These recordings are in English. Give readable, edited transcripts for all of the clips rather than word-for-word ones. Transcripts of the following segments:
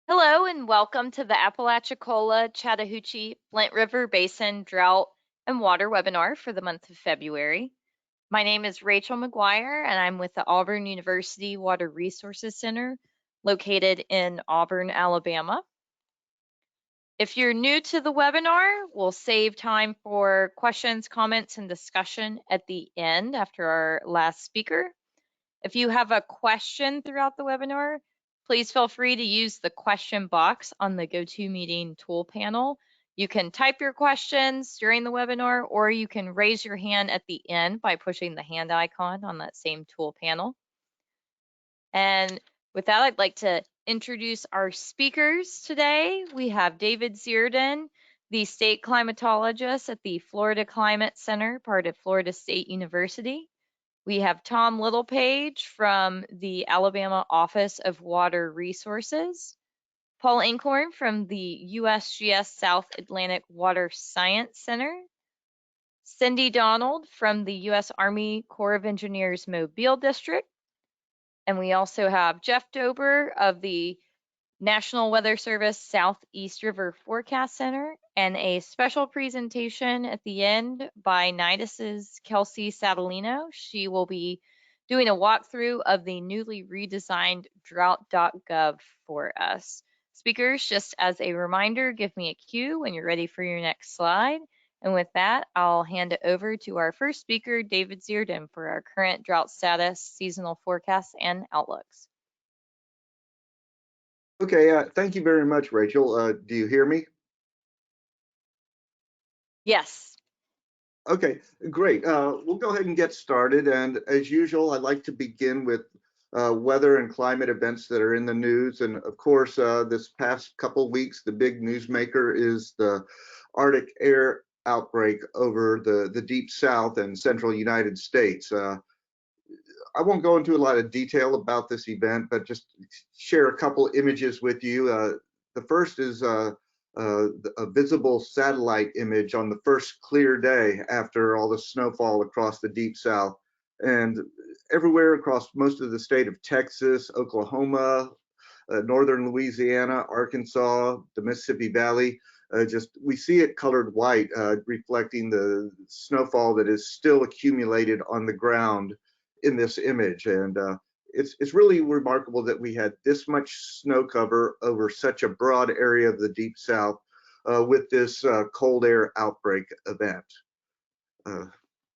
Hello and welcome to the Apalachicola-Chattahoochee-Flint River Basin Drought and Water webinar for the month of February. My name is Rachel McGuire and I'm with the Auburn University Water Resources Center located in Auburn, Alabama. If you're new to the webinar, we'll save time for questions, comments, and discussion at the end after our last speaker. If you have a question throughout the webinar, please feel free to use the question box on the GoToMeeting tool panel. You can type your questions during the webinar, or you can raise your hand at the end by pushing the hand icon on that same tool panel. And with that, I'd like to introduce our speakers today. We have David Zierden, the state climatologist at the Florida Climate Center, part of Florida State University. We have Tom Littlepage from the Alabama Office of Water Resources, Paul Inkhorn from the USGS South Atlantic Water Science Center, Cindy Donald from the U.S. Army Corps of Engineers Mobile District, and we also have Jeff Dober of the National Weather Service Southeast River Forecast Center, and a special presentation at the end by NIDIS's Kelsey Satalino. She will be doing a walkthrough of the newly redesigned drought.gov for us. Speakers, just as a reminder, give me a cue when you're ready for your next slide. And with that, I'll hand it over to our first speaker, David Zierden, for our current drought status, seasonal forecasts, and outlooks. Okay, thank you very much, Rachel. Do you hear me? Yes. Okay, great. We'll go ahead and get started. And as usual, I'd like to begin with weather and climate events that are in the news. And of course, this past couple weeks, the big newsmaker is the Arctic air outbreak over the deep south and central United States. I won't go into a lot of detail about this event, but just share a couple images with you. The first is a visible satellite image on the first clear day after all the snowfall across the deep south. And everywhere across most of the state of Texas, Oklahoma, northern Louisiana, Arkansas, the Mississippi Valley, we see it colored white, reflecting the snowfall that is still accumulated on the ground in this image. And it's really remarkable that we had this much snow cover over such a broad area of the deep south with this cold air outbreak event.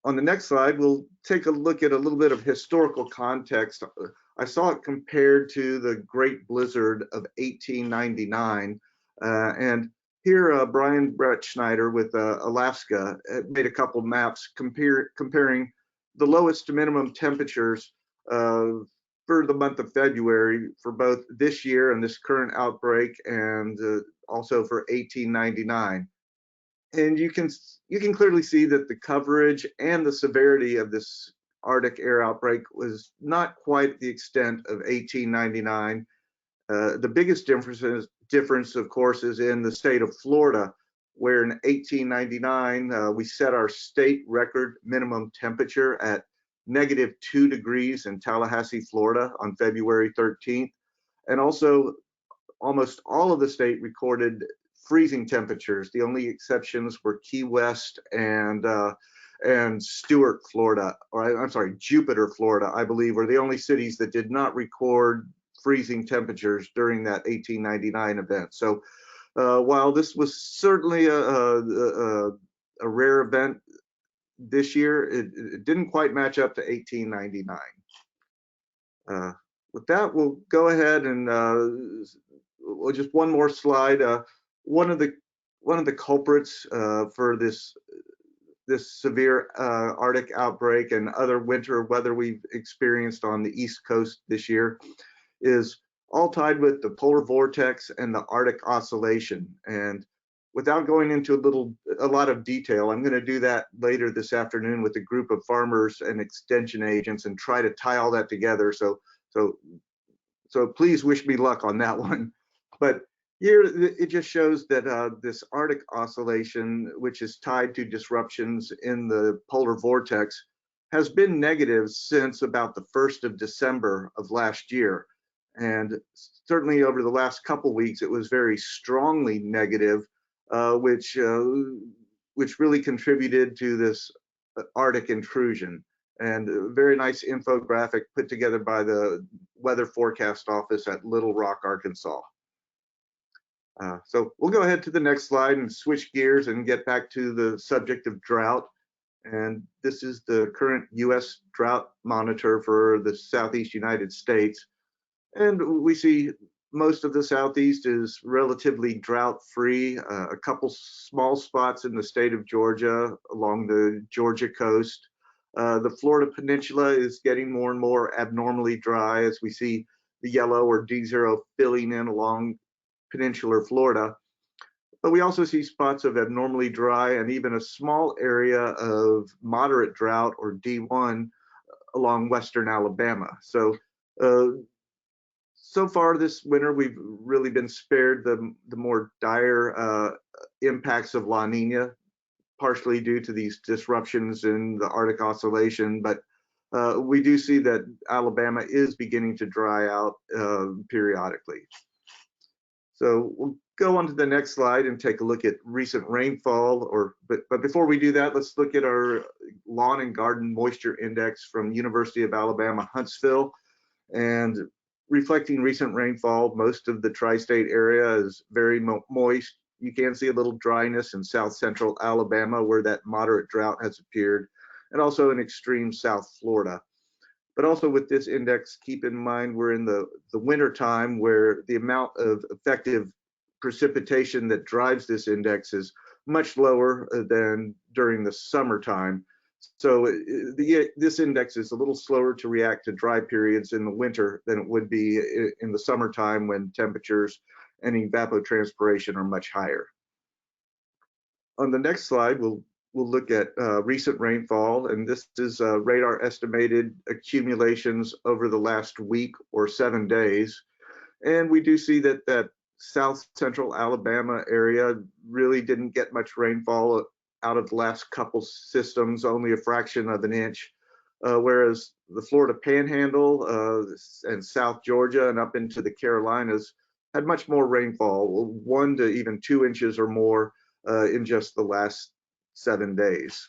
On the next slide, we'll take a look at a little bit of historical context. I saw it compared to the Great Blizzard of 1899. And here, Brian Brettschneider with Alaska made a couple maps comparing the lowest to minimum temperatures for the month of February for both this year and this current outbreak, and also for 1899. And you can clearly see that the coverage and the severity of this Arctic air outbreak was not quite the extent of 1899. The biggest difference, of course, is in the state of Florida, where in 1899 we set our state record minimum temperature at -2 degrees in Tallahassee, Florida on February 13th. And also almost all of the state recorded freezing temperatures. The only exceptions were Key West and Stewart, Florida, or I'm sorry, Jupiter, Florida, I believe, were the only cities that did not record freezing temperatures during that 1899 event. So while this was certainly a rare event this year, it didn't quite match up to 1899. With that, we'll go ahead and just one more slide. One of the culprits for this severe Arctic outbreak and other winter weather we've experienced on the East Coast this year is all tied with the polar vortex and the Arctic Oscillation. And without going into a lot of detail, I'm going to do that later this afternoon with a group of farmers and extension agents and try to tie all that together. So please wish me luck on that one. But here it just shows that this Arctic Oscillation, which is tied to disruptions in the polar vortex, has been negative since about the 1st of December of last year. And certainly over the last couple weeks, it was very strongly negative, which really contributed to this Arctic intrusion. And a very nice infographic put together by the Weather Forecast Office at Little Rock, Arkansas. So we'll go ahead to the next slide and switch gears and get back to the subject of drought. And this is the current US Drought Monitor for the Southeast United States. And we see most of the Southeast is relatively drought-free. A couple small spots in the state of Georgia along the Georgia coast. The Florida Peninsula is getting more and more abnormally dry as we see the yellow or D0 filling in along peninsular Florida. But we also see spots of abnormally dry and even a small area of moderate drought or D1 along western Alabama. So so far this winter, we've really been spared the more dire impacts of La Nina, partially due to these disruptions in the Arctic Oscillation. But we do see that Alabama is beginning to dry out periodically. So we'll go on to the next slide and take a look at recent rainfall. But before we do that, let's look at our lawn and garden moisture index from University of Alabama, Huntsville. And reflecting recent rainfall, most of the tri-state area is very moist. You can see a little dryness in south central Alabama where that moderate drought has appeared, and also in extreme South Florida. But also with this index, keep in mind we're in the winter time where the amount of effective precipitation that drives this index is much lower than during the summertime. So this index is a little slower to react to dry periods in the winter than it would be in the summertime when temperatures and evapotranspiration are much higher. On the next slide, we'll look at recent rainfall, and this is radar estimated accumulations over the last week or 7 days. And we do see that that south central Alabama area really didn't get much rainfall out of the last couple systems, only a fraction of an inch, whereas the Florida Panhandle and South Georgia and up into the Carolinas had much more rainfall, 1 to even 2 inches or more in just the last 7 days.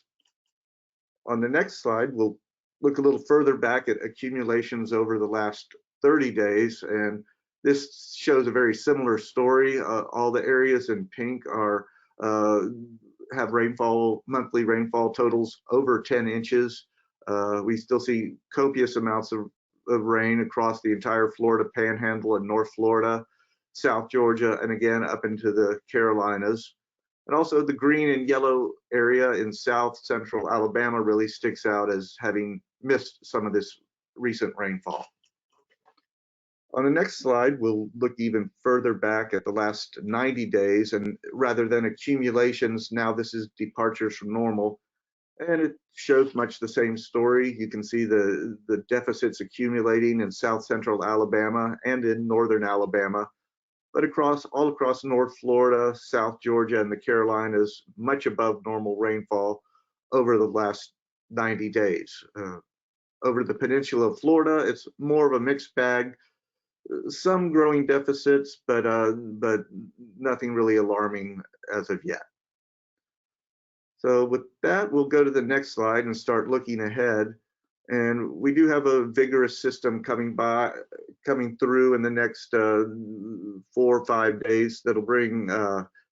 On the next slide, we'll look a little further back at accumulations over the last 30 days, and this shows a very similar story. All the areas in pink are have rainfall, monthly rainfall totals over 10 inches. We still see copious amounts of rain across the entire Florida Panhandle and North Florida, South Georgia, and again up into the Carolinas. And also the green and yellow area in South Central Alabama really sticks out as having missed some of this recent rainfall. On the next slide, we'll look even further back at the last 90 days, and rather than accumulations, now this is departures from normal, and it shows much the same story. You can see the deficits accumulating in South Central Alabama and in Northern Alabama, but all across North Florida, South Georgia, and the Carolinas, much above normal rainfall over the last 90 days. Over the peninsula of Florida, it's more of a mixed bag. Some growing deficits, but nothing really alarming as of yet. So with that, we'll go to the next slide and start looking ahead. And we do have a vigorous system coming through in the next 4 or 5 days that'll bring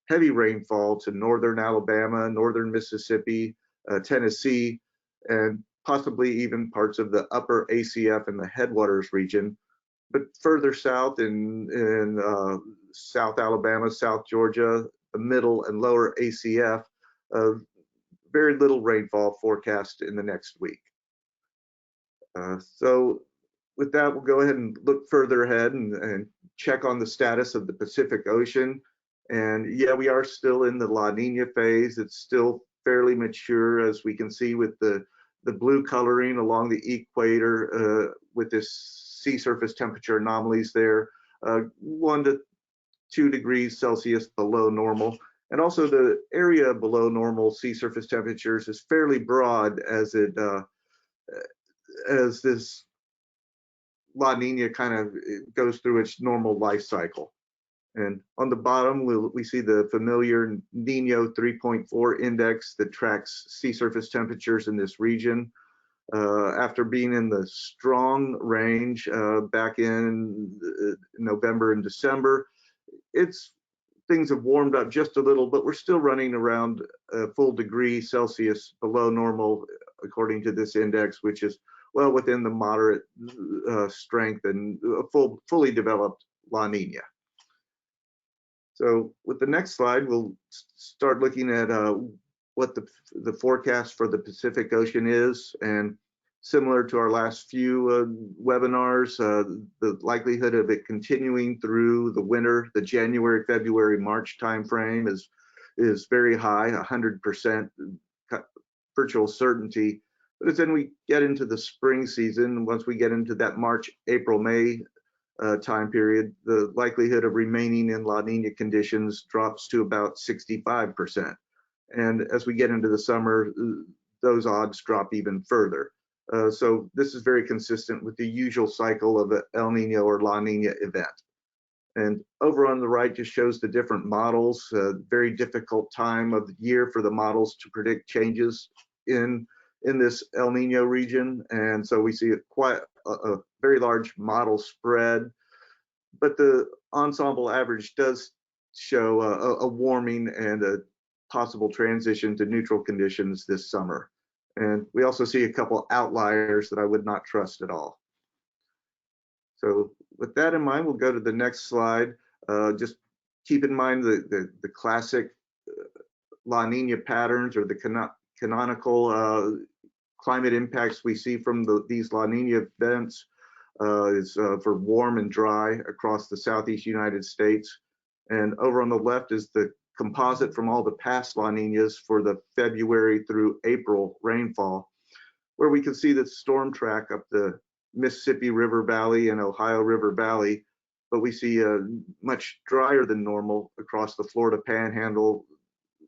heavy rainfall to northern Alabama, northern Mississippi, Tennessee, and possibly even parts of the upper ACF and the headwaters region. But further south in South Alabama, South Georgia, the middle and lower ACF, very little rainfall forecast in the next week. So with that, we'll go ahead and look further ahead and check on the status of the Pacific Ocean. And yeah, we are still in the La Nina phase. It's still fairly mature, as we can see with the blue coloring along the equator with this sea surface temperature anomalies there, 1 to 2 degrees Celsius below normal. And also the area below normal sea surface temperatures is fairly broad as this La Nina kind of goes through its normal life cycle. And on the bottom, we see the familiar Nino 3.4 index that tracks sea surface temperatures in this region. After being in the strong range back in November and December, things have warmed up just a little, but we're still running around a full degree Celsius below normal, according to this index, which is well within the moderate strength and fully developed La Nina. So with the next slide, we'll start looking at what the forecast for the Pacific Ocean is. And similar to our last few webinars, the likelihood of it continuing through the winter, the January, February, March timeframe is very high, 100% virtual certainty. But as then we get into the spring season, once we get into that March, April, May time period, the likelihood of remaining in La Nina conditions drops to about 65%. And as we get into the summer, those odds drop even further. So this is very consistent with the usual cycle of an El Nino or La Nina event. And over on the right just shows the different models. Very difficult time of the year for the models to predict changes in this El Nino region. And so we see quite a very large model spread, but the ensemble average does show a warming and a possible transition to neutral conditions this summer. And we also see a couple outliers that I would not trust at all. So with that in mind, we'll go to the next slide. Just keep in mind the classic La Nina patterns, or the canonical climate impacts we see from these La Nina events is for warm and dry across the southeast United States. And over on the left is the composite from all the past La Ninas for the February through April rainfall, where we can see the storm track up the Mississippi River Valley and Ohio River Valley, but we see much drier than normal across the Florida Panhandle,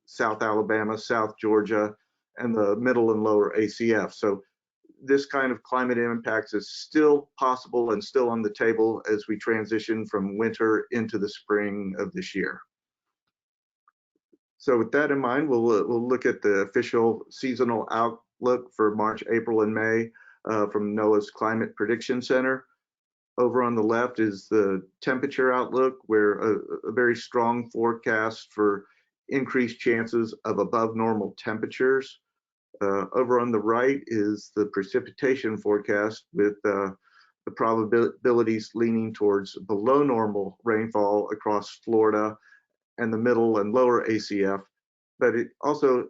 South Alabama, South Georgia, and the middle and lower ACF. So this kind of climate impacts is still possible and still on the table as we transition from winter into the spring of this year. So with that in mind, we'll look at the official seasonal outlook for March, April, and May from NOAA's Climate Prediction Center. Over on the left is the temperature outlook, where a very strong forecast for increased chances of above normal temperatures. Over on the right is the precipitation forecast, with the probabilities leaning towards below normal rainfall across Florida and the middle and lower ACF. But it also,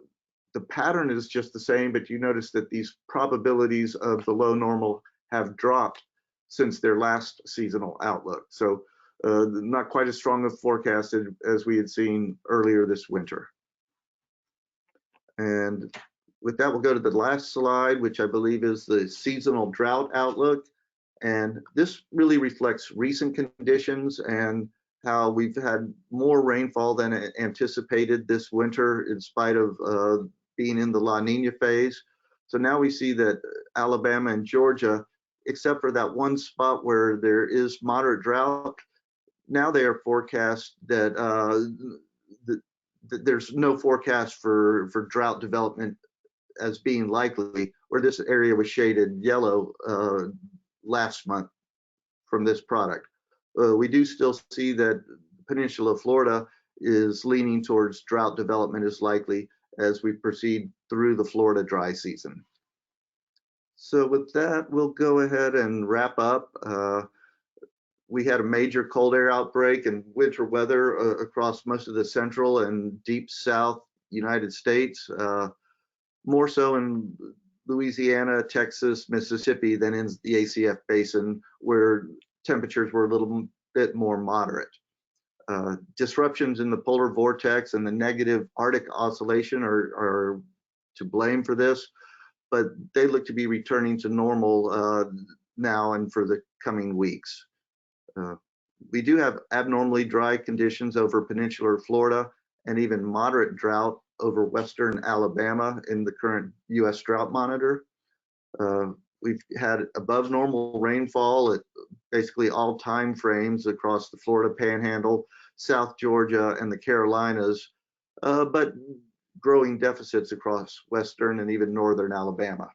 the pattern is just the same, but you notice that these probabilities of below normal have dropped since their last seasonal outlook. So not quite as strong a forecast as we had seen earlier this winter. And with that, we'll go to the last slide, which I believe is the seasonal drought outlook. And this really reflects recent conditions and how we've had more rainfall than anticipated this winter, in spite of being in the La Nina phase. So now we see that Alabama and Georgia, except for that one spot where there is moderate drought, now they are forecast that there's no forecast for drought development as being likely, where this area was shaded yellow last month from this product. We do still see that the peninsula of Florida is leaning towards drought development is likely as we proceed through the Florida dry season. So with that, we'll go ahead and wrap up. We had a major cold air outbreak and winter weather across most of the central and deep south United States, more so in Louisiana, Texas, Mississippi than in the ACF Basin, where temperatures were a little bit more moderate. Disruptions in the polar vortex and the negative Arctic oscillation are to blame for this, but they look to be returning to normal now and for the coming weeks. We do have abnormally dry conditions over peninsular Florida and even moderate drought over western Alabama in the current US Drought Monitor. We've had above normal rainfall at basically all time frames across the Florida Panhandle, South Georgia, and the Carolinas, but growing deficits across western and even northern Alabama.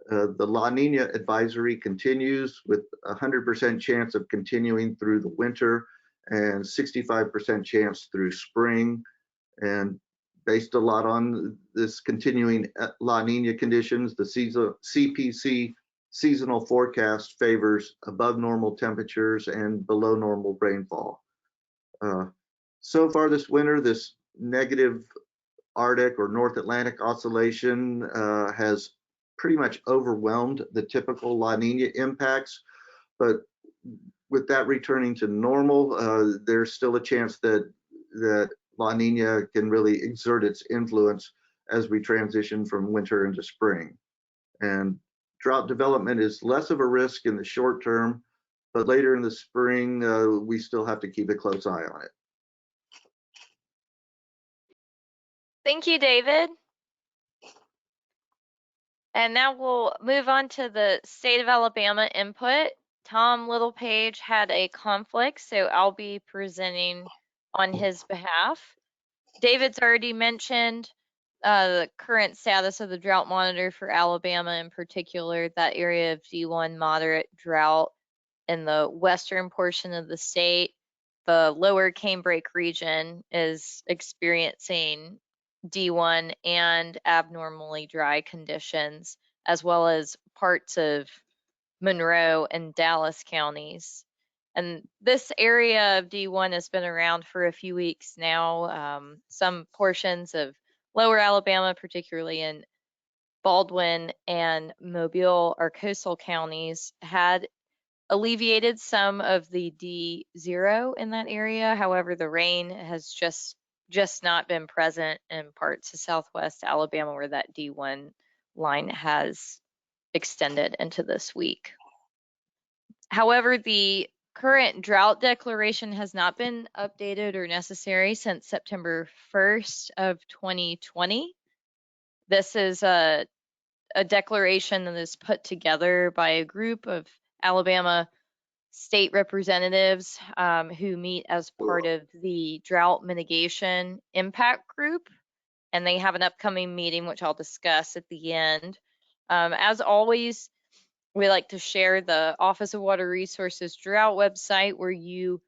The La Nina advisory continues with 100% chance of continuing through the winter and 65% chance through spring. And based a lot on this continuing La Nina conditions, the CPC seasonal forecast favors above normal temperatures and below normal rainfall. So far this winter, this negative Arctic or North Atlantic oscillation has pretty much overwhelmed the typical La Nina impacts, but with that returning to normal, there's still a chance that La Nina can really exert its influence as we transition from winter into spring. And drought development is less of a risk in the short term, but later in the spring, we still have to keep a close eye on it. Thank you, David. And now we'll move on to the state of Alabama input. Tom Littlepage had a conflict, so I'll be presenting on his behalf. David's already mentioned the current status of the drought monitor for Alabama, in particular, that area of D1 moderate drought in the western portion of the state. The lower Canebrake region is experiencing D1 and abnormally dry conditions, as well as parts of Monroe and Dallas counties. And this area of D1 has been around for a few weeks now. Some portions of lower Alabama, particularly in Baldwin and Mobile, our coastal counties, had alleviated some of the D0 in that area. However, the rain has just not been present in parts of southwest Alabama where that D1 line has extended into this week. However, the current drought declaration has not been updated or necessary since September 1st of 2020. This is a declaration that is put together by a group of Alabama state representatives who meet as part of the Drought Mitigation Impact Group, and they have an upcoming meeting, which I'll discuss at the end. As always, we like to share the Office of Water Resources Drought website, where you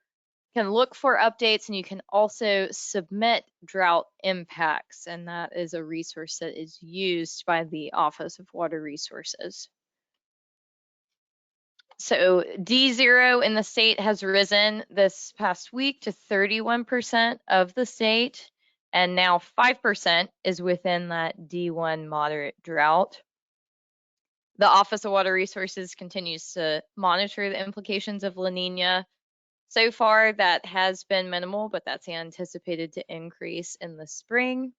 can look for updates and you can also submit drought impacts, and that is a resource that is used by the Office of Water Resources. So D0 in the state has risen this past week to 31% of the state, and now 5% is within that D1 moderate drought. The Office of Water Resources continues to monitor the implications of La Nina. So far, that has been minimal, but that's anticipated to increase in the spring.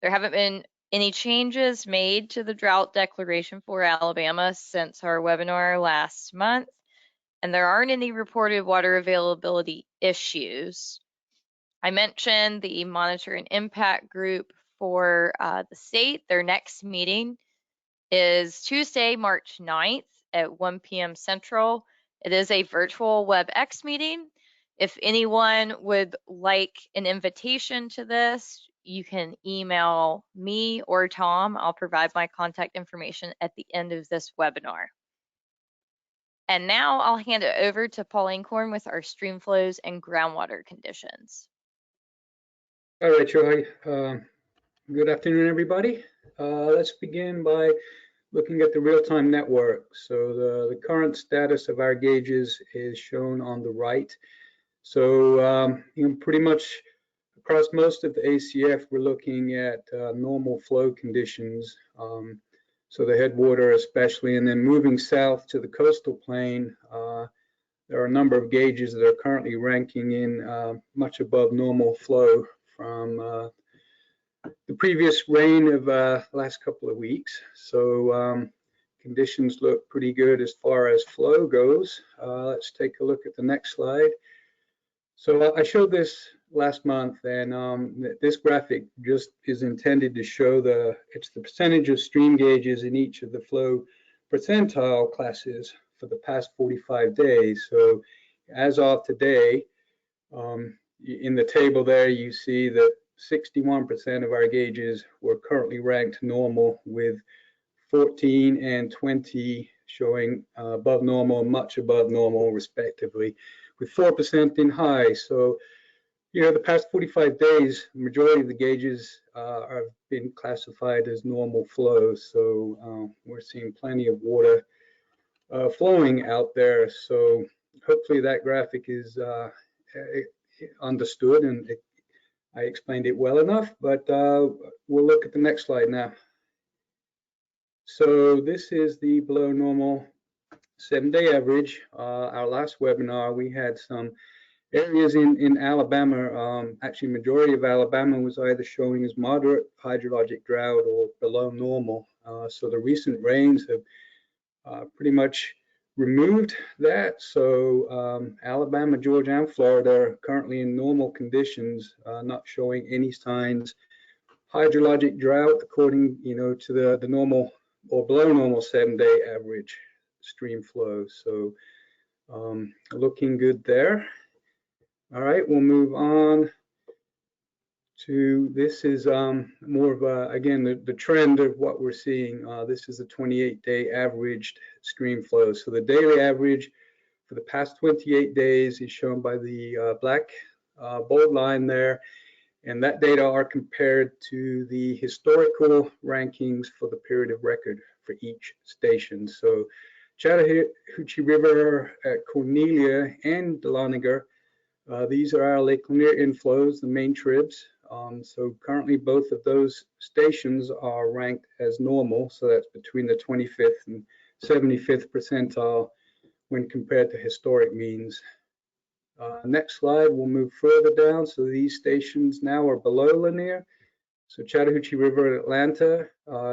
There haven't been any changes made to the drought declaration for Alabama since our webinar last month, and there aren't any reported water availability issues. I mentioned the Monitor and Impact Group for the state. Their next meeting is Tuesday, March 9th at 1 p.m. Central. It is a virtual WebEx meeting. If anyone would like an invitation to this, you can email me or Tom. I'll provide my contact information at the end of this webinar. And now I'll hand it over to Pauline Korn with our stream flows and groundwater conditions. All right, Joy. Good afternoon, everybody. Let's begin by looking at the real-time network. So the current status of our gauges is shown on the right. So pretty much across most of the ACF, we're looking at normal flow conditions. So the headwater especially, and then moving south to the coastal plain, there are a number of gauges that are currently ranking in much above normal flow from the previous rain of last couple of weeks. So conditions look pretty good as far as flow goes. Let's take a look at the next slide. So I showed this last month, and this graphic just is intended to show it's the percentage of stream gauges in each of the flow percentile classes for the past 45 days. So as of today, in the table there, you see that 61% of our gauges were currently ranked normal, with 14 and 20 showing above normal, much above normal, respectively, with 4% in high. So, you know, the past 45 days, the majority of the gauges have been classified as normal flow. So we're seeing plenty of water flowing out there. So hopefully that graphic is understood and I explained it well enough, but we'll look at the next slide now. So this is the below normal 7-day average. Our last webinar, we had some areas in Alabama, actually majority of Alabama was either showing as moderate hydrologic drought or below normal. So the recent rains have pretty much removed that. So Alabama, Georgia, and Florida are currently in normal conditions, not showing any signs hydrologic drought according, you know, to the normal or below normal 7-day average stream flow. So looking good there. All right, we'll move on to, this is more of a, again, the trend of what we're seeing. This is the 28-day averaged stream flow. So the daily average for the past 28 days is shown by the black bold line there. And that data are compared to the historical rankings for the period of record for each station. So Chattahoochee River at Cornelia and Dahlonega, these are our Lake Lanier inflows, the main tribs. So currently both of those stations are ranked as normal. So that's between the 25th and 75th percentile when compared to historic means. Next slide, we'll move further down. So these stations now are below Lanier. So Chattahoochee River in Atlanta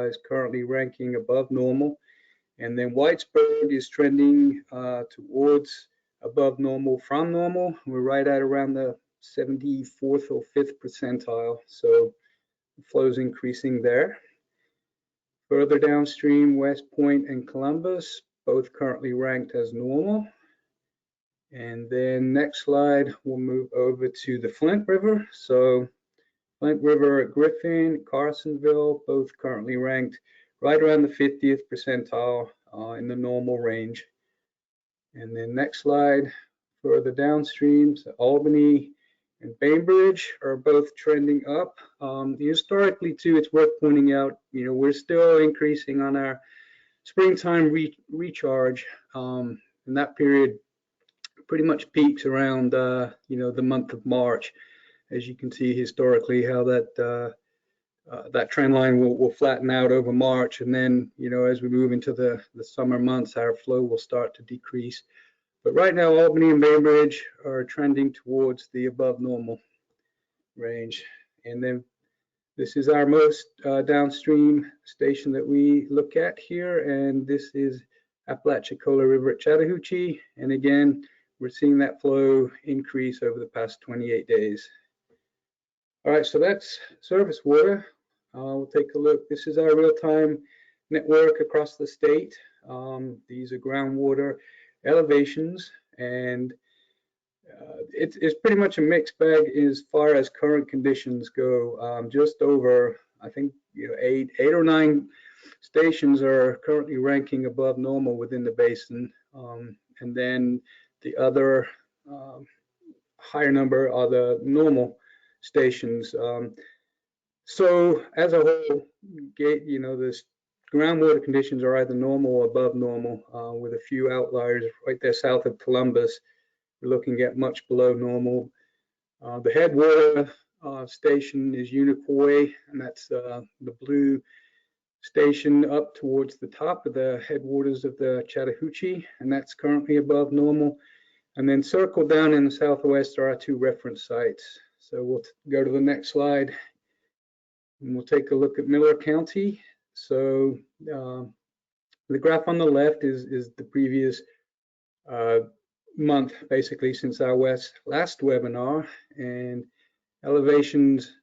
is currently ranking above normal. And then Whitesburg is trending towards above normal from normal. We're right at around the 74th or 5th percentile. So the flow is increasing there. Further downstream, West Point and Columbus, both currently ranked as normal. And then next slide, we'll move over to the Flint River. So Flint River at Griffin, Carsonville, both currently ranked right around the 50th percentile in the normal range. And then next slide, further downstream, so Albany and Bainbridge are both trending up. Historically too, it's worth pointing out, you know, we're still increasing on our springtime recharge, and that period pretty much peaks around, you know, the month of March. As you can see historically how that that trend line will flatten out over March, and then, you know, as we move into the summer months, our flow will start to decrease. But right now, Albany and Bainbridge are trending towards the above normal range. And then this is our most downstream station that we look at here, and this is Apalachicola River at Chattahoochee. And again, we're seeing that flow increase over the past 28 days. All right, so that's surface water. We'll take a look. This is our real-time network across the state. These are groundwater elevations, and it's pretty much a mixed bag as far as current conditions go. Just over, I think, you know, eight or nine stations are currently ranking above normal within the basin, and then the other higher number are the normal stations. So as a whole, you know, this groundwater conditions are either normal or above normal, with a few outliers right there south of Columbus. We're looking at much below normal. The headwater station is Unicoi, and that's the blue station up towards the top of the headwaters of the Chattahoochee, and that's currently above normal. And then circled down in the southwest are our two reference sites. So we'll go to the next slide, and we'll take a look at Miller County. So the graph on the left is the previous month, basically since our last webinar, and elevations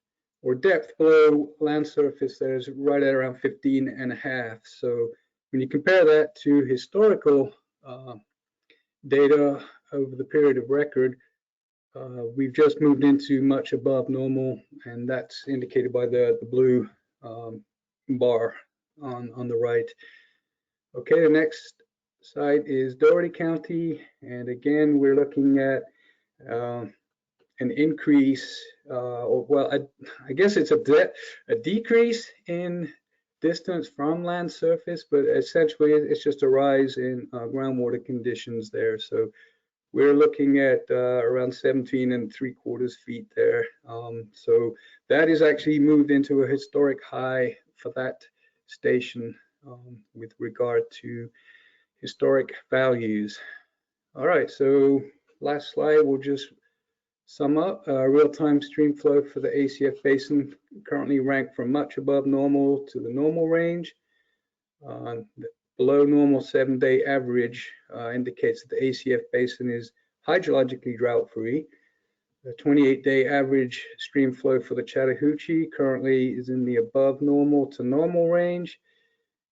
or depth below land surface there is right at around 15.5. So when you compare that to historical data over the period of record, we've just moved into much above normal, and that's indicated by the blue bar on the right. Okay, the next site is Doherty County, and again, we're looking at an increase, I guess it's a decrease in distance from land surface, but essentially it's just a rise in groundwater conditions there. So we're looking at around 17.75 feet there. So that is actually moved into a historic high for that station with regard to historic values. All right, so last slide, we'll just sum up. Real-time stream flow for the ACF Basin currently ranked from much above normal to the normal range. Below normal 7-day average indicates that the ACF Basin is hydrologically drought-free. The 28-day average stream flow for the Chattahoochee currently is in the above normal to normal range.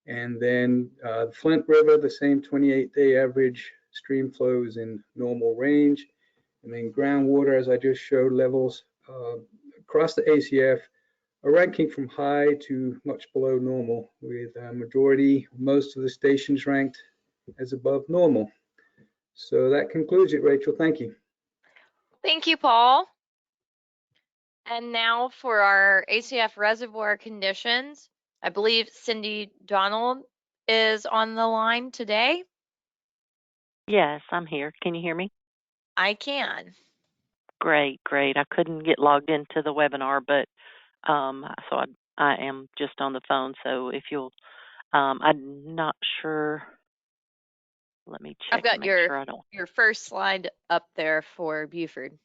And then the Flint River, the same 28-day average stream flow is in normal range. And then groundwater, as I just showed, levels across the ACF are ranking from high to much below normal, with most of the stations ranked as above normal. So that concludes it, Rachel. Thank you. Thank you, Paul. And now for our ACF reservoir conditions. I believe Cindy Donald is on the line today. Yes, I'm here. Can you hear me? I can. Great, great. I couldn't get logged into the webinar, but so I am just on the phone. So if you'll, I'm not sure. Let me check. I've got to make sure I don't. your first slide up there for Buford.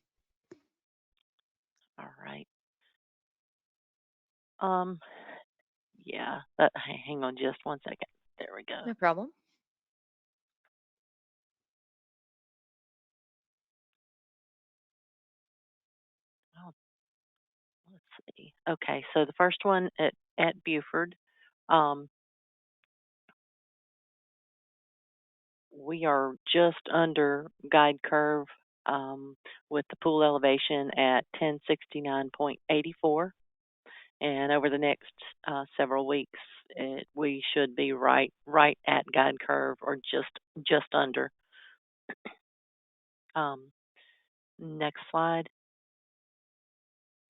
All right. Yeah. Hang on just one second. There we go. No problem. Oh, let's see. Okay, so the first one at Buford. We are just under guide curve with the pool elevation at 1069.84. And over the next several weeks, we should be right at guide curve or just under. Next slide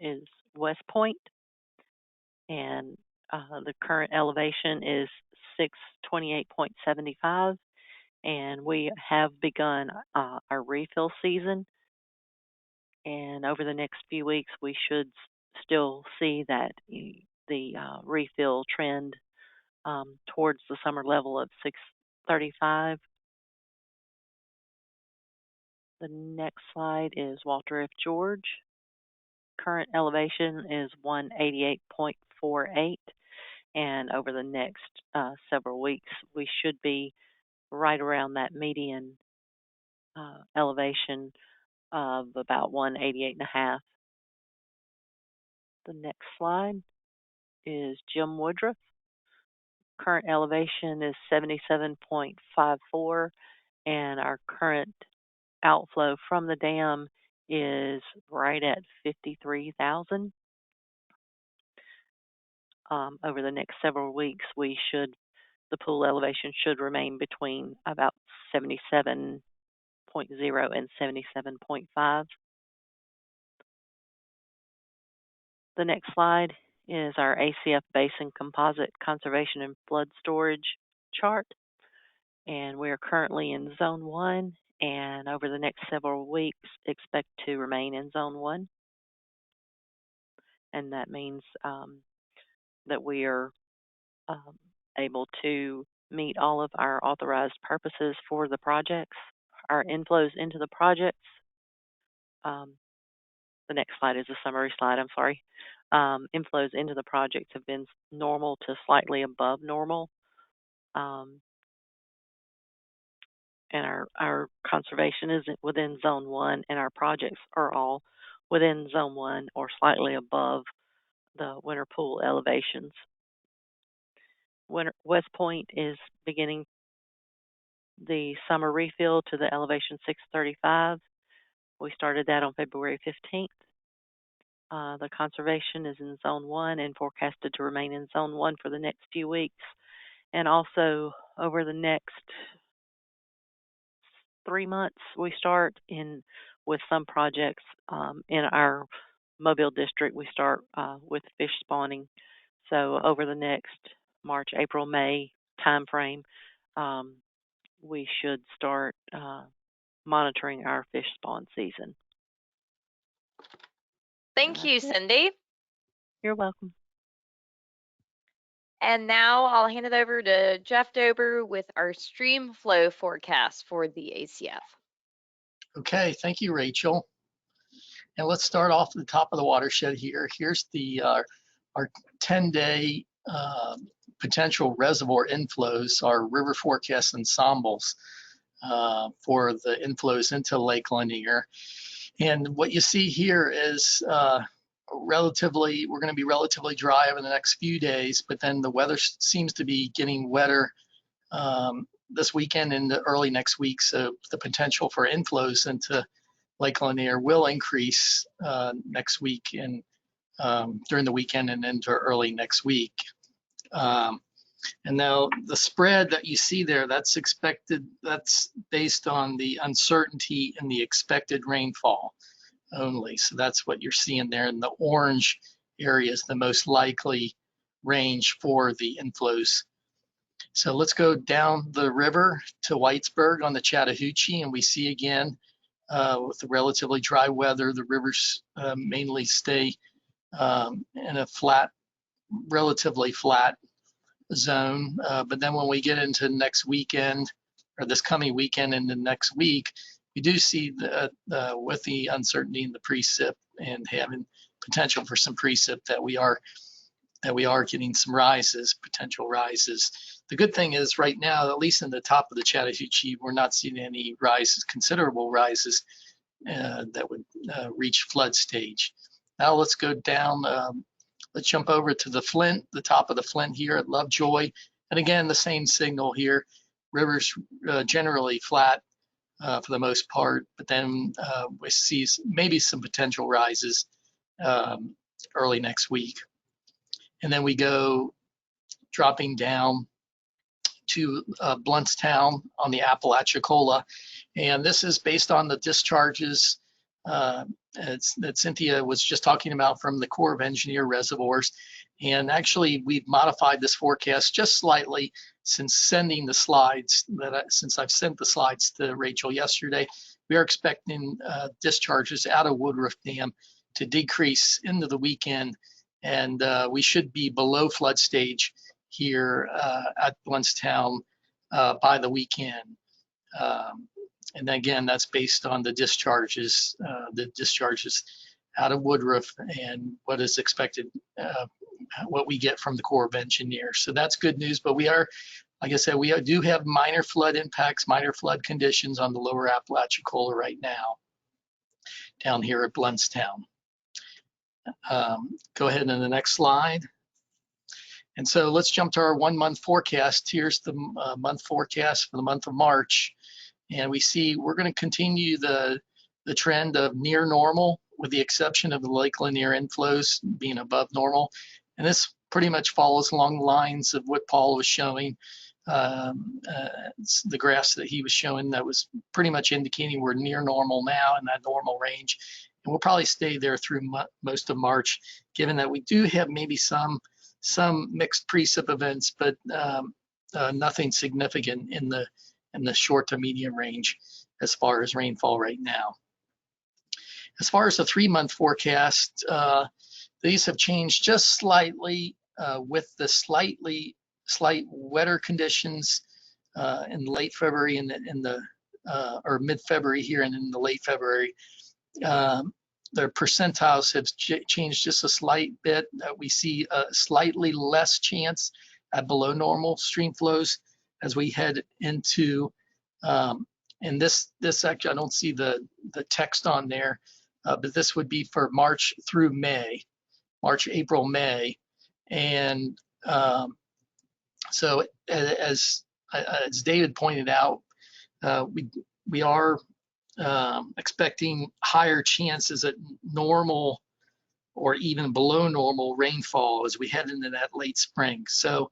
is West Point, and the current elevation is 628.75. And we have begun our refill season. And over the next few weeks, we should still see that the refill trend towards the summer level of 635. The next slide is Walter F. George. Current elevation is 188.48. And over the next several weeks, we should be right around that median elevation of about 188.5. The next slide is Jim Woodruff. Current elevation is 77.54, and our current outflow from the dam is right at 53,000. Over the next several weeks, the pool elevation should remain between about 77.0 and 77.5. The next slide is our ACF Basin Composite Conservation and Flood Storage chart. And we are currently in Zone 1, and over the next several weeks, expect to remain in Zone 1. And that means that we are able to meet all of our authorized purposes for the projects. Our inflows into the projects, the next slide is a summary slide, I'm sorry. Inflows into the projects have been normal to slightly above normal. And our conservation is within Zone 1, and our projects are all within Zone 1 or slightly above the winter pool elevations. West Point is beginning the summer refill to the elevation 635. We started that on February 15th. The conservation is in Zone 1 and forecasted to remain in Zone 1 for the next few weeks. And also over the next 3 months, we start in with some projects in our Mobile district. We start with fish spawning. So over the next March, April, May timeframe, we should start monitoring our fish spawn season. Thank you, Cindy. You're welcome. And now I'll hand it over to Jeff Dober with our stream flow forecast for the ACF. Okay, thank you, Rachel. And let's start off at the top of the watershed here. Here's the our 10-day potential reservoir inflows, our river forecast ensembles for the inflows into Lake Lanier. And what you see here is we're going to be relatively dry over the next few days, but then the weather seems to be getting wetter this weekend and early next week. So the potential for inflows into Lake Lanier will increase next week and during the weekend and into early next week. And now the spread that you see there, that's expected, that's based on the uncertainty in the expected rainfall only. So that's what you're seeing there in the orange area is the most likely range for the inflows. So let's go down the river to Whitesburg on the Chattahoochee, and we see again with the relatively dry weather, the rivers mainly stay in a flat, relatively flat zone. But then when we get into next weekend, or this coming weekend and the next week, we do see with the uncertainty in the precip and having potential for some precip that we are getting some rises, potential rises. The good thing is right now, at least in the top of the Chattahoochee, we're not seeing any rises, considerable rises that would reach flood stage. Now let's go down, let's jump over to the Flint, the top of the Flint here at Lovejoy. And again, the same signal here, rivers generally flat for the most part, but then we see maybe some potential rises early next week. And then we go dropping down to Bluntstown on the Apalachicola. And this is based on the discharges that Cynthia was just talking about from the Corps of Engineer reservoirs. And actually, we've modified this forecast just slightly since sending the slides, since I've sent the slides to Rachel yesterday. We are expecting discharges out of Woodruff Dam to decrease into the weekend, and we should be below flood stage here at Bluntstown by the weekend. And again, that's based on the discharges out of Woodruff and what is expected, what we get from the Corps of Engineers. So that's good news, but we are, like I said, we do have minor flood impacts, minor flood conditions on the lower Apalachicola right now, down here at Bluntstown. Go ahead to the next slide. And so let's jump to our 1 month forecast. Here's the month forecast for the month of March. And we see we're going to continue the trend of near normal, with the exception of the Lake Lanier inflows being above normal. And this pretty much follows along the lines of what Paul was showing, the graphs that he was showing that was pretty much indicating we're near normal now in that normal range. And we'll probably stay there through most of March, given that we do have maybe some mixed precip events, but nothing significant in the short to medium range as far as rainfall right now. As far as the 3 month forecast, these have changed just slightly with the slight wetter conditions in late February and or mid-February here and in the late February. Their percentiles have changed just a slight bit. We see a slightly less chance at below normal stream flows as we head into, and this actually, I don't see the text on there, but this would be for March through May, March, April, May. And so as David pointed out, we are expecting higher chances at normal or even below normal rainfall as we head into that late spring. So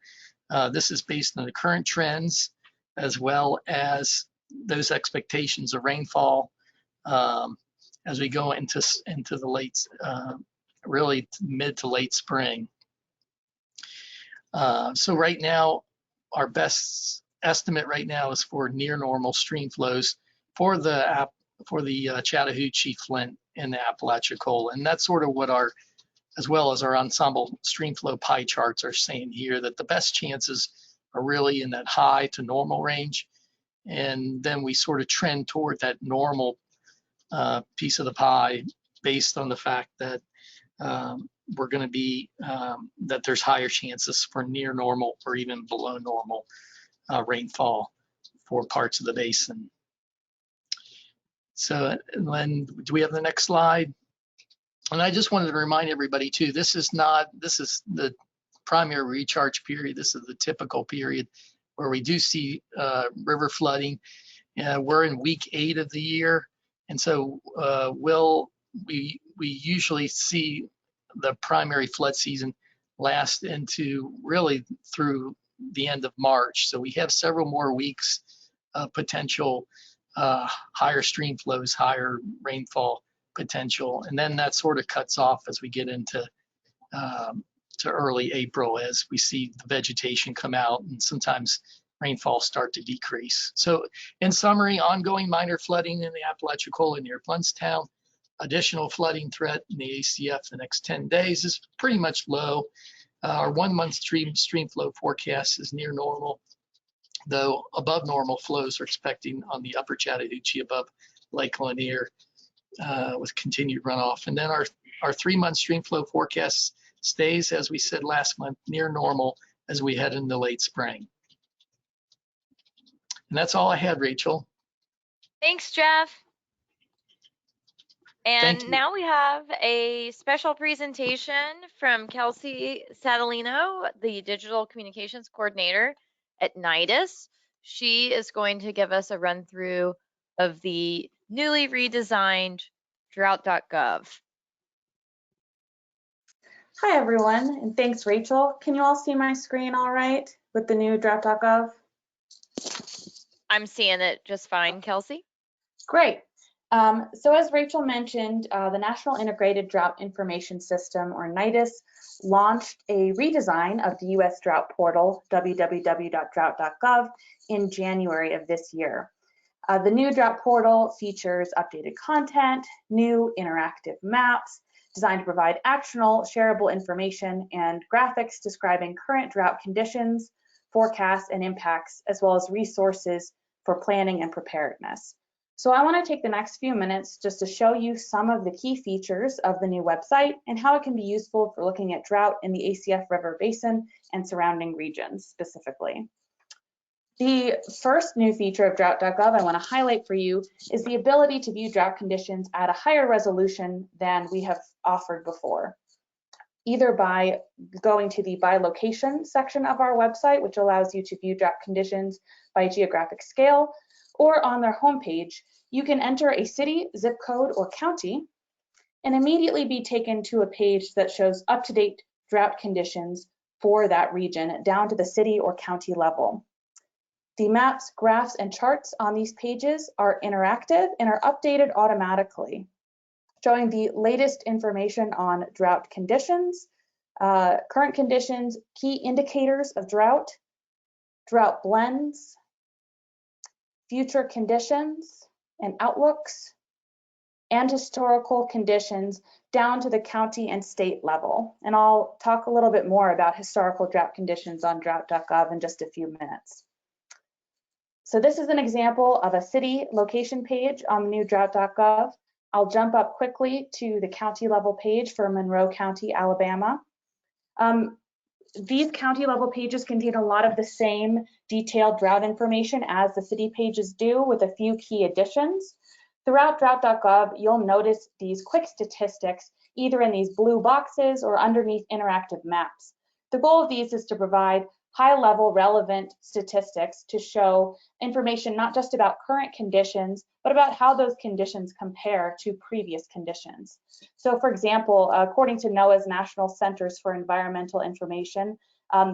this is based on the current trends as well as those expectations of rainfall as we go into the late, really mid to late spring. So right now, our best estimate right now is for near normal stream flows for the Chattahoochee-Flint and the Apalachicola, and that's sort of what our, as well as our ensemble stream flow pie charts are saying here, that the best chances are really in that high to normal range, and then we sort of trend toward that normal piece of the pie based on the fact that we're going to be that there's higher chances for near normal or even below normal rainfall for parts of the basin. So then, do we have the next slide? And I just wanted to remind everybody too, this is the primary recharge period. This is the typical period where we do see river flooding. We're in week 8 of the year, and so we usually see the primary flood season last into really through the end of March. So we have several more weeks of potential higher stream flows, higher rainfall potential, and then that sort of cuts off as we get into to early April as we see the vegetation come out and sometimes rainfall start to decrease. So in summary, ongoing minor flooding in the Apalachicola near Bluntstown. Additional flooding threat in the ACF the next 10 days is pretty much low. Our 1-month stream flow forecast is near normal, though above normal flows are expecting on the upper Chattahoochee above Lake Lanier with continued runoff. And then our 3-month stream flow forecast stays, as we said last month, near normal as we head into late spring. And that's all I had, Rachel. Thanks, Jeff. Thank And you. now we have a special presentation from Kelsey Satalino, the Digital Communications Coordinator at NIDIS. She is going to give us a run through of the newly redesigned drought.gov. Hi, everyone, and thanks, Rachel. Can you all see my screen all right with the new drought.gov? I'm seeing it just fine, Kelsey. Great. So as Rachel mentioned, the National Integrated Drought Information System, or NIDIS, launched a redesign of the U.S. drought portal, www.drought.gov, in January of this year. The new drought portal features updated content, new interactive maps, designed to provide actionable, shareable information and graphics describing current drought conditions, forecasts, and impacts, as well as resources for planning and preparedness. So I want to take the next few minutes just to show you some of the key features of the new website and how it can be useful for looking at drought in the ACF River Basin and surrounding regions specifically. The first new feature of drought.gov I want to highlight for you is the ability to view drought conditions at a higher resolution than we have offered before, either by going to the by location section of our website, which allows you to view drought conditions by geographic scale, or on their homepage, you can enter a city, zip code, or county and immediately be taken to a page that shows up-to-date drought conditions for that region down to the city or county level. The maps, graphs, and charts on these pages are interactive and are updated automatically, showing the latest information on drought conditions, current conditions, key indicators of drought, drought blends, future conditions and outlooks, and historical conditions down to the county and state level. And I'll talk a little bit more about historical drought conditions on drought.gov in just a few minutes. So this is an example of a city location page on the new drought.gov. I'll jump up quickly to the county level page for Monroe County, Alabama. These county level pages contain a lot of the same detailed drought information as the city pages do, with a few key additions. Throughout drought.gov, you'll notice these quick statistics either in these blue boxes or underneath interactive maps. The goal of these is to provide high-level relevant statistics to show information not just about current conditions, but about how those conditions compare to previous conditions. So for example, according to NOAA's National Centers for Environmental Information,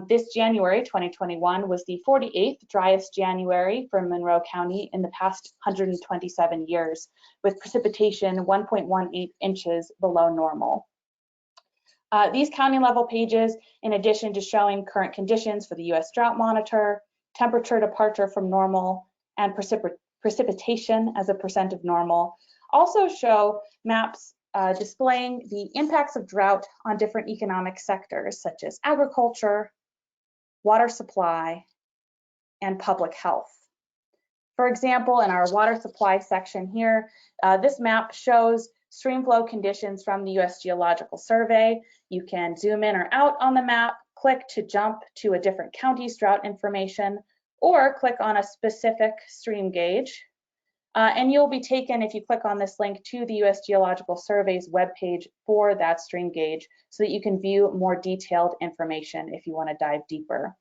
this January 2021 was the 48th driest January for Monroe County in the past 127 years, with precipitation 1.18 inches below normal. These county level pages, in addition to showing current conditions for the U.S. Drought Monitor, temperature departure from normal, and precipitation as a percent of normal, also show maps displaying the impacts of drought on different economic sectors such as agriculture, water supply, and public health. For example, in our water supply section here, this map shows stream flow conditions from the U.S. Geological Survey. You can zoom in or out on the map, click to jump to a different county's drought information, or click on a specific stream gauge. And you'll be taken, if you click on this link, to the U.S. Geological Survey's webpage for that stream gauge so that you can view more detailed information if you want to dive deeper.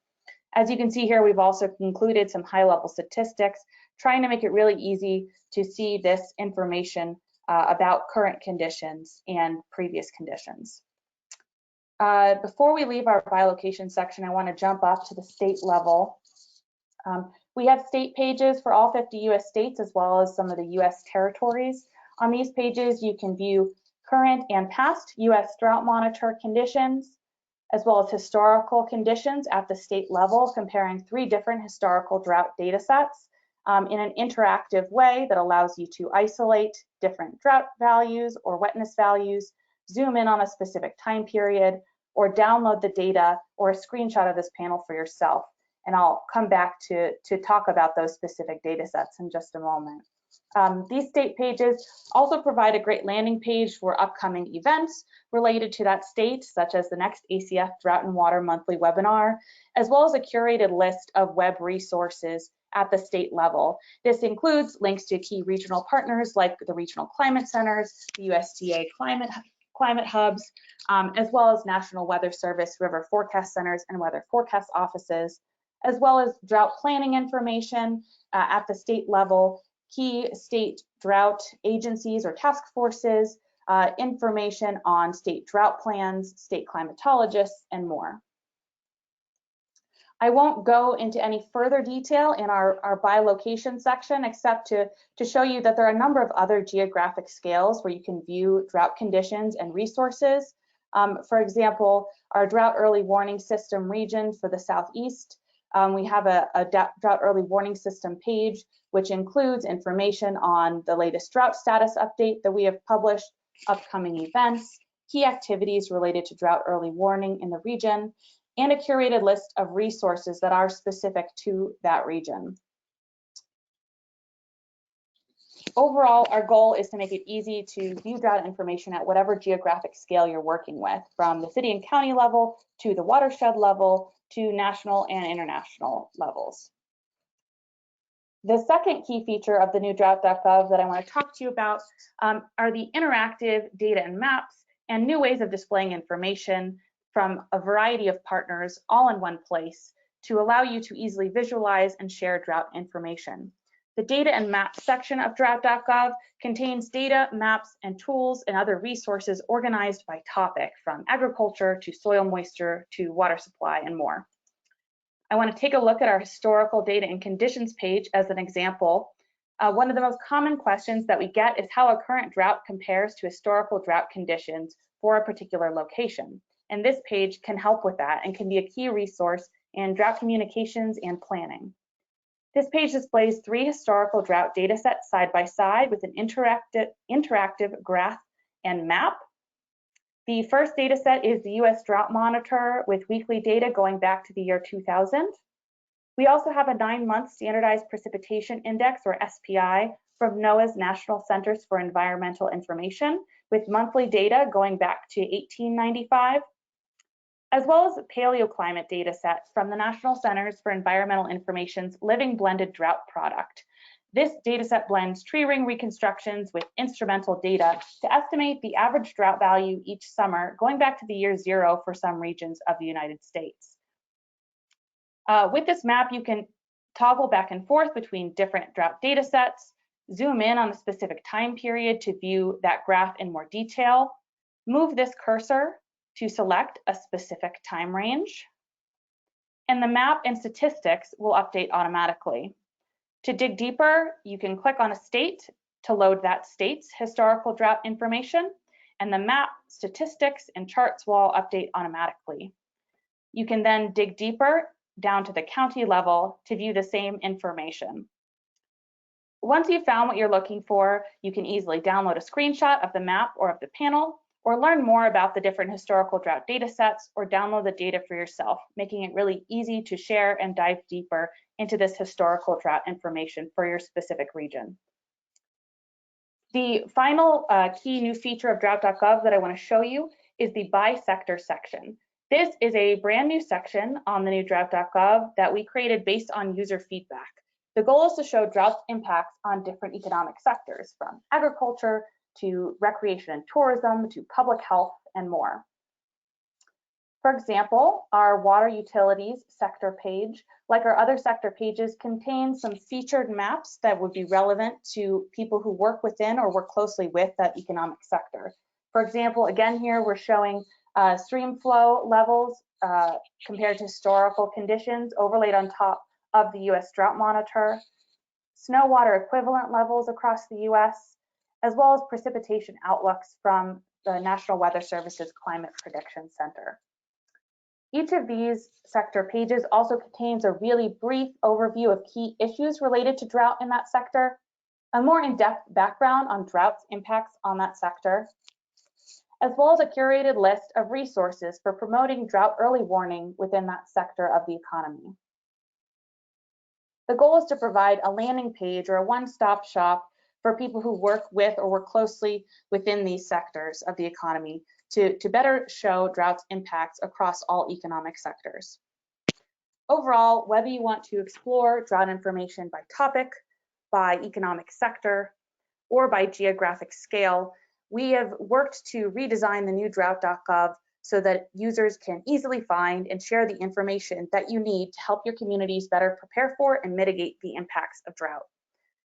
As you can see here, we've also included some high-level statistics, trying to make it really easy to see this information about current conditions and previous conditions. Before we leave our bilocation section, I want to jump up to the state level. We have state pages for all 50 U.S. states as well as some of the U.S. territories. On these pages, you can view current and past U.S. Drought Monitor conditions, as well as historical conditions at the state level, comparing 3 different historical drought data sets in an interactive way that allows you to isolate different drought values or wetness values, zoom in on a specific time period, or download the data or a screenshot of this panel for yourself. And I'll come back to talk about those specific data sets in just a moment. These state pages also provide a great landing page for upcoming events related to that state, such as the next ACF Drought and Water Monthly Webinar, as well as a curated list of web resources at the state level. This includes links to key regional partners like the regional climate centers, the USDA climate hubs, as well as National Weather Service river forecast centers and weather forecast offices, as well as drought planning information at the state level, key state drought agencies or task forces, information on state drought plans, state climatologists, and more. I won't go into any further detail in our bilocation section, except to show you that there are a number of other geographic scales where you can view drought conditions and resources. For example, our drought early warning system region for the Southeast, we have a drought early warning system page, which includes information on the latest drought status update that we have published, upcoming events, key activities related to drought early warning in the region, and a curated list of resources that are specific to that region. Overall, our goal is to make it easy to view drought information at whatever geographic scale you're working with, from the city and county level to the watershed level to national and international levels. The second key feature of the new drought.gov that I want to talk to you about are the interactive data and maps and new ways of displaying information from a variety of partners all in one place to allow you to easily visualize and share drought information. The data and maps section of drought.gov contains data, maps, and tools and other resources organized by topic, from agriculture to soil moisture to water supply and more. I want to take a look at our historical data and conditions page as an example. One of the most common questions that we get is how a current drought compares to historical drought conditions for a particular location. And this page can help with that and can be a key resource in drought communications and planning. This page displays 3 historical drought data sets side by side with an interactive graph and map. The first data set is the U.S. Drought Monitor with weekly data going back to the year 2000. We also have a 9-month Standardized Precipitation Index, or SPI, from NOAA's National Centers for Environmental Information with monthly data going back to 1895, as well as a paleoclimate data set from the National Centers for Environmental Information's Living Blended Drought product. This data set blends tree ring reconstructions with instrumental data to estimate the average drought value each summer, going back to the year 0 for some regions of the United States. With this map, you can toggle back and forth between different drought data sets, zoom in on a specific time period to view that graph in more detail, move this cursor to select a specific time range, and the map and statistics will update automatically. To dig deeper, you can click on a state to load that state's historical drought information, and the map, statistics, and charts will all update automatically. You can then dig deeper down to the county level to view the same information. Once you've found what you're looking for, you can easily download a screenshot of the map or of the panel, or learn more about the different historical drought data sets, or download the data for yourself, making it really easy to share and dive deeper into this historical drought information for your specific region. The final key new feature of drought.gov that I want to show you is the Bisector section. This is a brand new section on the new drought.gov that we created based on user feedback. The goal is to show drought's impacts on different economic sectors, from agriculture to recreation and tourism to public health and more. For example, our water utilities sector page, like our other sector pages, contains some featured maps that would be relevant to people who work within or work closely with that economic sector. For example, again here we're showing stream flow levels compared to historical conditions overlaid on top of the US Drought Monitor, snow water equivalent levels across the US, as well as precipitation outlooks from the National Weather Service's Climate Prediction Center. Each of these sector pages also contains a really brief overview of key issues related to drought in that sector, a more in-depth background on drought's impacts on that sector, as well as a curated list of resources for promoting drought early warning within that sector of the economy. The goal is to provide a landing page or a one-stop shop for people who work with or work closely within these sectors of the economy to better show drought's impacts across all economic sectors. Overall, whether you want to explore drought information by topic, by economic sector, or by geographic scale, we have worked to redesign the new drought.gov so that users can easily find and share the information that you need to help your communities better prepare for and mitigate the impacts of drought.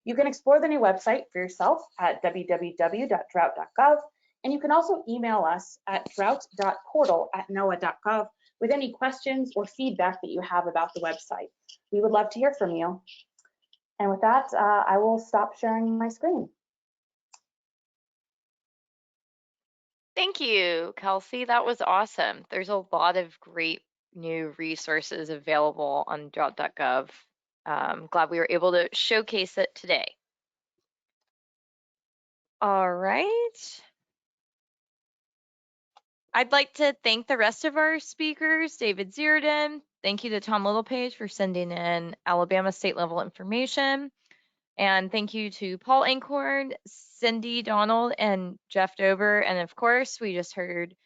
You can explore the new website for yourself at www.drought.gov, and you can also email us at drought.portal@noaa.gov with any questions or feedback that you have about the website. We would love to hear from you. And with that, I will stop sharing my screen. Thank you, Kelsey. That was awesome. There's a lot of great new resources available on drought.gov. Glad we were able to showcase it today. All right. I'd like to thank the rest of our speakers, David Zierden. Thank you to Tom Littlepage for sending in Alabama state level information. And thank you to Paul Ankhorn, Cindy Donald, and Jeff Dober. And of course, we just heard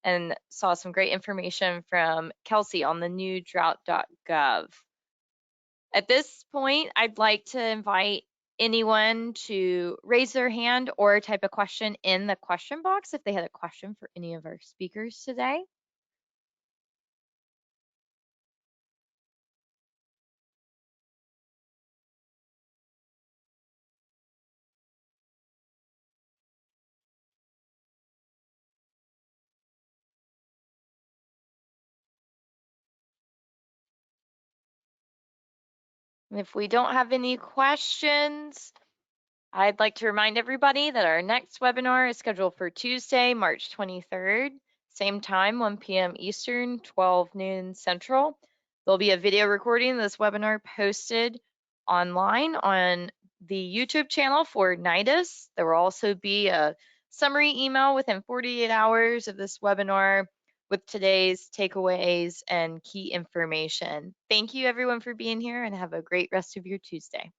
and saw some great information from Kelsey on the new drought.gov. At this point, I'd like to invite anyone to raise their hand or type a question in the question box if they had a question for any of our speakers today. And if we don't have any questions, I'd like to remind everybody that our next webinar is scheduled for Tuesday, March 23rd, same time, 1 p.m. Eastern, 12 noon Central. There'll be a video recording of this webinar posted online on the YouTube channel for NIDIS. There will also be a summary email within 48 hours of this webinar with today's takeaways and key information. Thank you everyone for being here and have a great rest of your Tuesday.